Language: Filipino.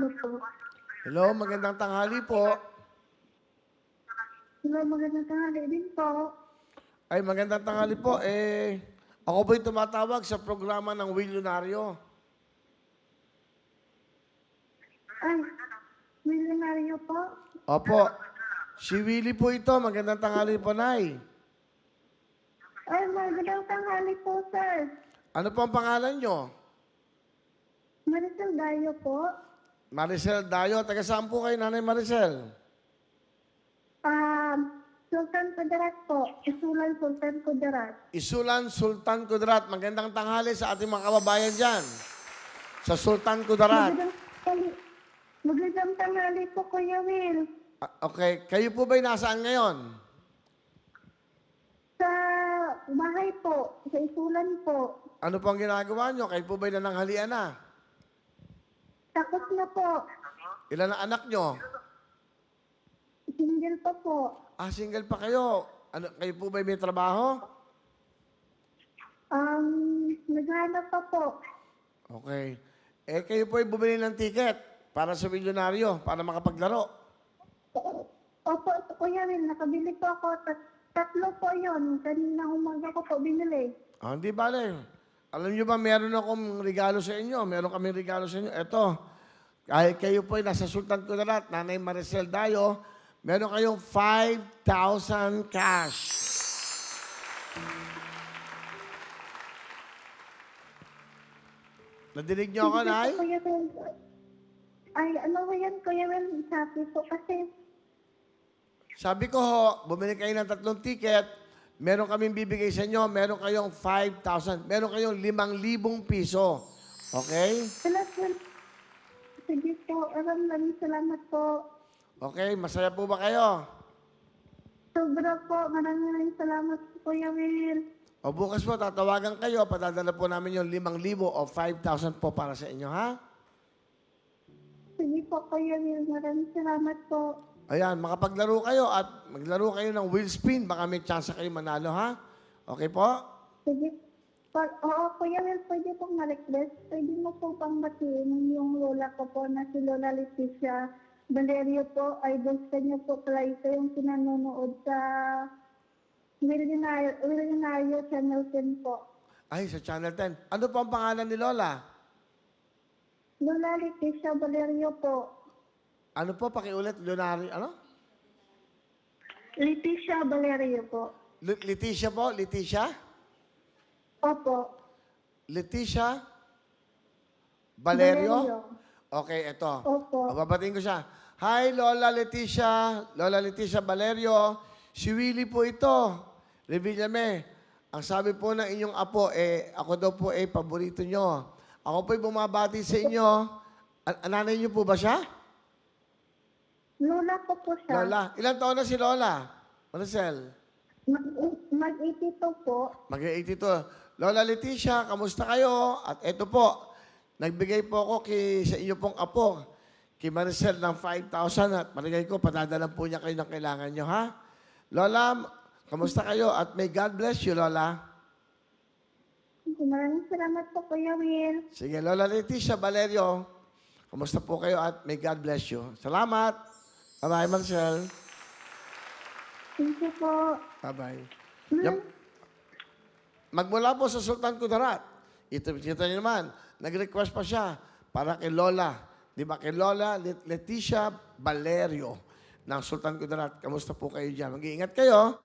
Hello po. Hello, magandang tanghali po. Hello, magandang tanghali din po. Ay, magandang tanghali po. Ako po'y tumatawag sa programa ng Willionario. Ay, milyonaryo po. Opo. Si Willie po ito. Magandang tanghali po, Nay. Ay, magandang tanghali po, sir. Ano po ang pangalan nyo? Maricel Dayo po. Maricel Dayo. Taga saan po kayo, Nanay Maricel? Sultan Kudarat po. Isulan Sultan Kudarat. Isulan Sultan Kudarat. Magandang tanghali sa ating mga kababayan dyan. Sa Sultan Kudarat. Magandang tanghali po, Kuya Will. Okay. Kayo po ba'y nasaan ngayon? Sa bahay po. Sa Isulan po. Ano po ang ginagawa nyo? Kayo po ba'y nananghalian na? Tapos na po. Ilan ang anak nyo? Single pa po. Single pa kayo. Kayo po ba'y may trabaho? Naghanap pa po. Okay. Kayo po ay bumili ng ticket para sa milyonaryo, para makapaglaro. Opo, Kuya Will, nakabili po ako. Tatlo po yun. Kanina umaga ko po binili. Hindi bale. Alam nyo ba, meron akong regalo sa inyo. Meron kaming regalo sa inyo. Ito. Kahit kayo po ay nasa Sultan Kudarat, Nanay Maricel Dayo, meron kayong 5,000 cash. Nadinig nyo ako, Nay? Kuya Will. Ay, ano ba yan, Kuya Will? Sabi po kasi. Sabi ko ho, bumili kayo ng 3 ticket, meron kaming bibigay sa inyo, meron kayong 5,000, meron kayong 5,000 piso. Okay? Sige po, maraming salamat po. Okay, masaya po ba kayo? Sobra po, maraming salamat po, Kuya Will. O bukas po, tatawagan kayo, padadala po namin yung 5,000 o 5,000 po para sa inyo, ha? Sige po, Kuya Will, maraming salamat po. Ayan, makapaglaro kayo at maglaro kayo ng wheel spin, baka may chance kayo manalo, ha? Okay po? Sige. Oo, Kuya Will, pwede pong ma-request. Pwede mo po pang batiin yung lola ko po na si Lola Leticia Valerio po. Idol sa niyo po pala ito yung pinanonood sa Willionario Channel 10 po. Ay, sa Channel 10. Ano po ang pangalan ni Lola? Lola Leticia Valerio po. Ano po, pakiulit, Leonardo, ano? Leticia Valerio po. Leticia po? Leticia? Opo. Leticia Valerio? Valerio. Okay, ito. Opo. Babatiin ko siya. Hi, Lola Leticia. Lola Leticia Valerio. Si Willie po ito. Revillame. Ang sabi po ng inyong apo, ako daw po paborito nyo. Ako po'y bumabati sa inyo. Nanay niyo po ba siya? Lola ko po siya. Lola. Ilan taon na si Lola? Maricel? Mag-82 po. Mag-82. Lola Leticia, kamusta kayo? At eto po, nagbigay po ako sa inyo pong apo, kay Maricel ng 5,000 at maligay ko, padadalan po niya kayo ng kailangan nyo, ha? Lola, kamusta kayo? At may God bless you, Lola. Maraming salamat po, Kuya Will. Sige, Lola Leticia Valerio, kamusta po kayo at may God bless you. Salamat. Bye-bye, Maricel. Thank you po. Bye-bye. Magmula po sa Sultan Kudarat. Ito niyo naman, nag-request pa siya para kay Lola. Di ba? Kay Lola Leticia Valerio ng Sultan Kudarat. Kamusta po kayo dyan? Mag-iingat kayo.